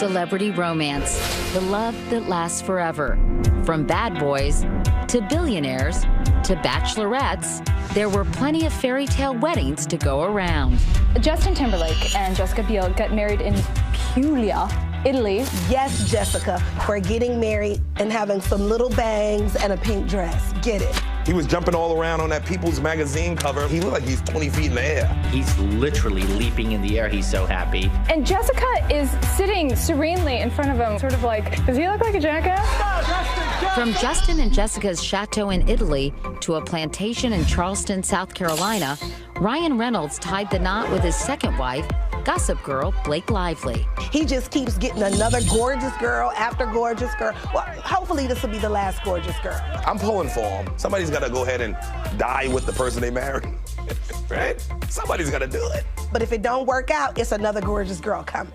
celebrity romance, the love that lasts forever. From bad boys to billionaires to bachelorettes, there were plenty of fairy tale weddings to go around. Justin Timberlake and Jessica Biel got married in Puglia, Italy. Yes, Jessica, for getting married and having some little bangs and a pink dress. Get it. He was jumping all around on that People's Magazine cover. He looked like he's 20 feet in the air. He's literally leaping in the air. He's so happy. And Jessica is sitting serenely in front of him, sort of like, does he look like a jackass? From Justin and Jessica's chateau in Italy to a plantation in Charleston, South Carolina, Ryan Reynolds tied the knot with his second wife, Gossip Girl Blake Lively. He just keeps getting another gorgeous girl after gorgeous girl. Well, hopefully this will be the last gorgeous girl. I'm pulling for him. Somebody's got to go ahead and die with the person they marry, right? Somebody's got to do it. But if it don't work out, it's another gorgeous girl coming.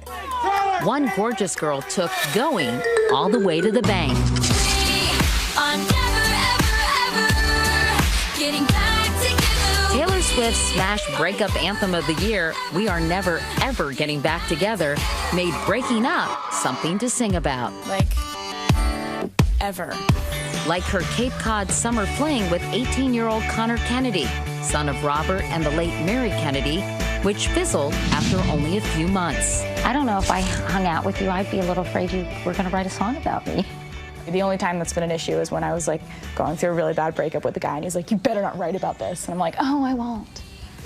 One gorgeous girl took going all the way to the bank. Taylor Swift's smash breakup anthem of the year, We Are Never Ever Getting Back Together, made breaking up something to sing about. Like, ever. Like her Cape Cod summer fling with 18-year-old Connor Kennedy, son of Robert and the late Mary Kennedy, which fizzled after only a few months. I don't know if I hung out with you, I'd be a little afraid you were going to write a song about me. The only time that's been an issue is when I was like going through a really bad breakup with a guy and he's like, you better not write about this. And I'm like, oh, I won't.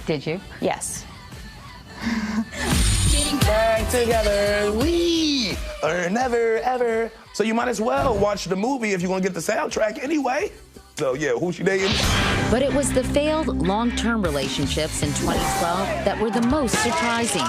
Did you? Yes. Back together, we are never ever. So you might as well watch the movie if you're gonna get the soundtrack anyway. So yeah, who's she dating? But it was the failed long-term relationships in 2012 that were the most surprising,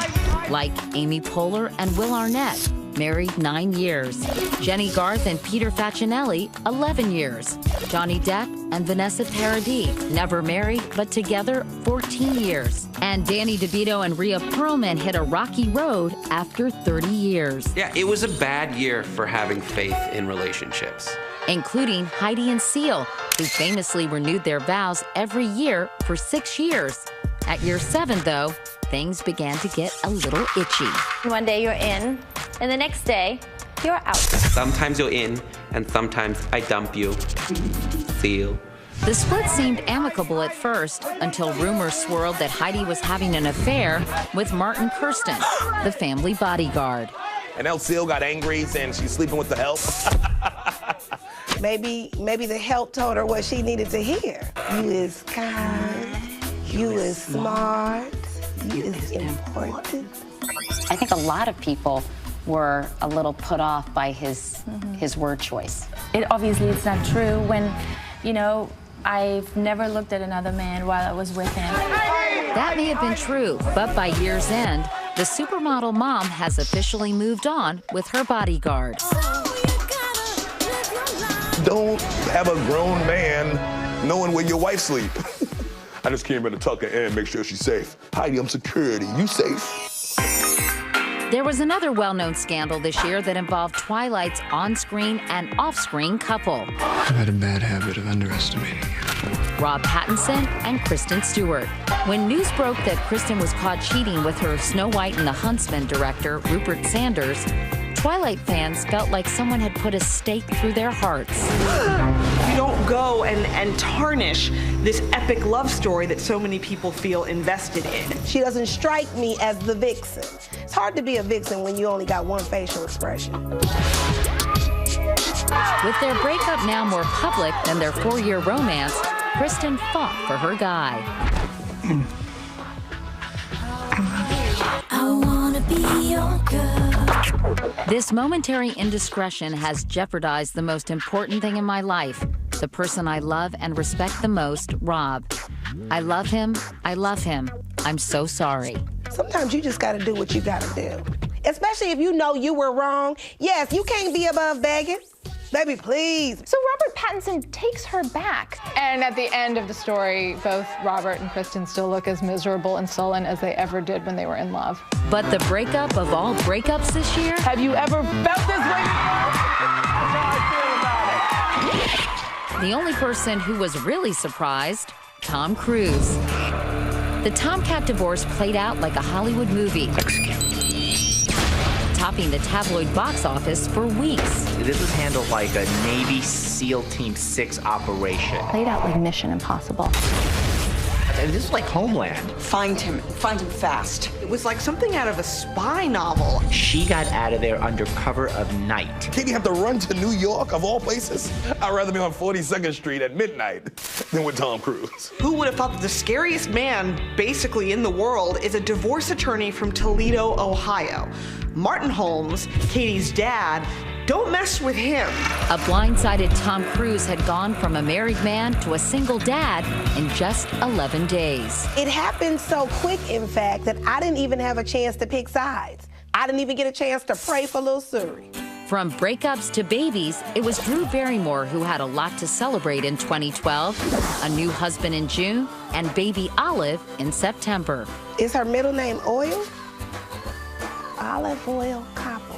like Amy Poehler and Will Arnett, married 9 years. Jenny Garth and Peter Facinelli, 11 years. Johnny Depp and Vanessa Paradis, never married, but together 14 years. And Danny DeVito and Rhea Perlman hit a rocky road after 30 years. Yeah, it was a bad year for having faith in relationships. Including Heidi and Seal, who famously renewed their vows every year for 6 years. At year 7, though, things began to get a little itchy. One day you're in, and the next day, you're out. Sometimes you're in, and sometimes I dump you. See you. The split seemed amicable at first, until rumors swirled that Heidi was having an affair with Martin Kirsten, the family bodyguard. And El Seal got angry saying she's sleeping with the help. Maybe the help told her what she needed to hear. You is kind, you is smart, you is important. I think a lot of people were a little put off by his word choice. It obviously is not true when, you know, I've never looked at another man while I was with him. That may have been true, but by year's end, the supermodel mom has officially moved on with her bodyguard. Don't have a grown man knowing where your wife sleep. I just came in to tuck her in, make sure she's safe. Heidi, I'm security. You safe? There was another well-known scandal this year that involved Twilight's on-screen and off-screen couple. I've had a bad habit of underestimating you. Rob Pattinson and Kristen Stewart. When news broke that Kristen was caught cheating with her Snow White and the Huntsman director, Rupert Sanders, Twilight fans felt like someone had put a stake through their hearts. You don't go and tarnish this epic love story that so many people feel invested in. She doesn't strike me as the vixen. It's hard to be a vixen when you only got one facial expression. With their breakup now more public than their 4-year romance, Kristen fought for her guy. I wanna be your girl. This momentary indiscretion has jeopardized the most important thing in my life, the person I love and respect the most, Rob. I love him. I love him. I'm so sorry. Sometimes you just gotta do what you gotta do. Especially if you know you were wrong. Yes, you can't be above begging. Baby, please. So Robert Pattinson takes her back. And at the end of the story, both Robert and Kristen still look as miserable and sullen as they ever did when they were in love. But the breakup of all breakups this year? Have you ever felt this way before? That's how I feel about it. The only person who was really surprised, Tom Cruise. The Tomcat divorce played out like a Hollywood movie. Top topping the tabloid box office for weeks. This was handled like a Navy SEAL Team 6 operation. Played out like Mission Impossible. And this is like Homeland. Find him fast. It was like something out of a spy novel. She got out of there under cover of night. Katie have to run to New York, of all places? I'd rather be on 42nd Street at midnight than with Tom Cruise. Who would have thought that the scariest man, basically in the world, is a divorce attorney from Toledo, Ohio? Martin Holmes, Katie's dad. Don't mess with him. A blindsided Tom Cruise had gone from a married man to a single dad in just 11 days. It happened so quick, in fact, that I didn't even have a chance to pick sides. I didn't even get a chance to pray for little Suri. From breakups to babies, it was Drew Barrymore who had a lot to celebrate in 2012. A new husband in June and baby Olive in September. Is her middle name Oil? Olive Oil Couple.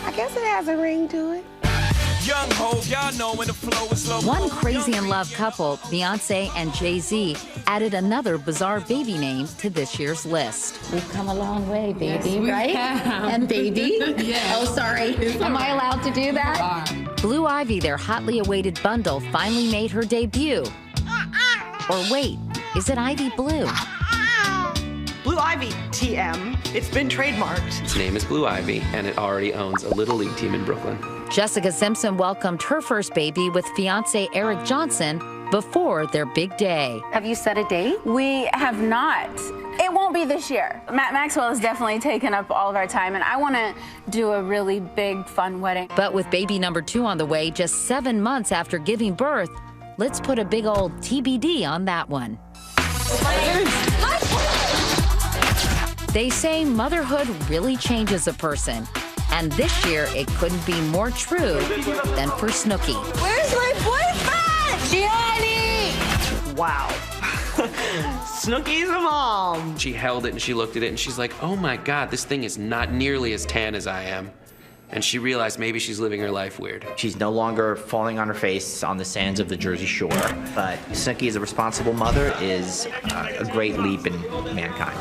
I guess it has a ring to it. Young Hope, y'all know when the flow is slow. One crazy in love couple, Beyonce and Jay-Z, added another bizarre baby name to this year's list. We've come a long way, baby, yes, right? Have. And baby? Yes. Oh, sorry. Am I allowed to do that? Blue Ivy, their hotly awaited bundle, finally made her debut. Or wait, is it Ivy Blue? Blue Ivy, TM. It's been trademarked. Its name is Blue Ivy, and it already owns a Little League team in Brooklyn. Jessica Simpson welcomed her first baby with fiancé Eric Johnson before their big day. Have you set a date? We have not. It won't be this year. Matt Maxwell has definitely taken up all of our time, and I want to do a really big, fun wedding. But with baby number 2 on the way just 7 months after giving birth, let's put a big old TBD on that one. They say motherhood really changes a person. And this year, it couldn't be more true than for Snooki. Where's my boyfriend? Gianni! Wow. Snooki's a mom. She held it and she looked at it and she's like, oh my God, this thing is not nearly as tan as I am. And she realized maybe she's living her life weird. She's no longer falling on her face on the sands of the Jersey Shore. But Snooki as a responsible mother is a great leap in mankind.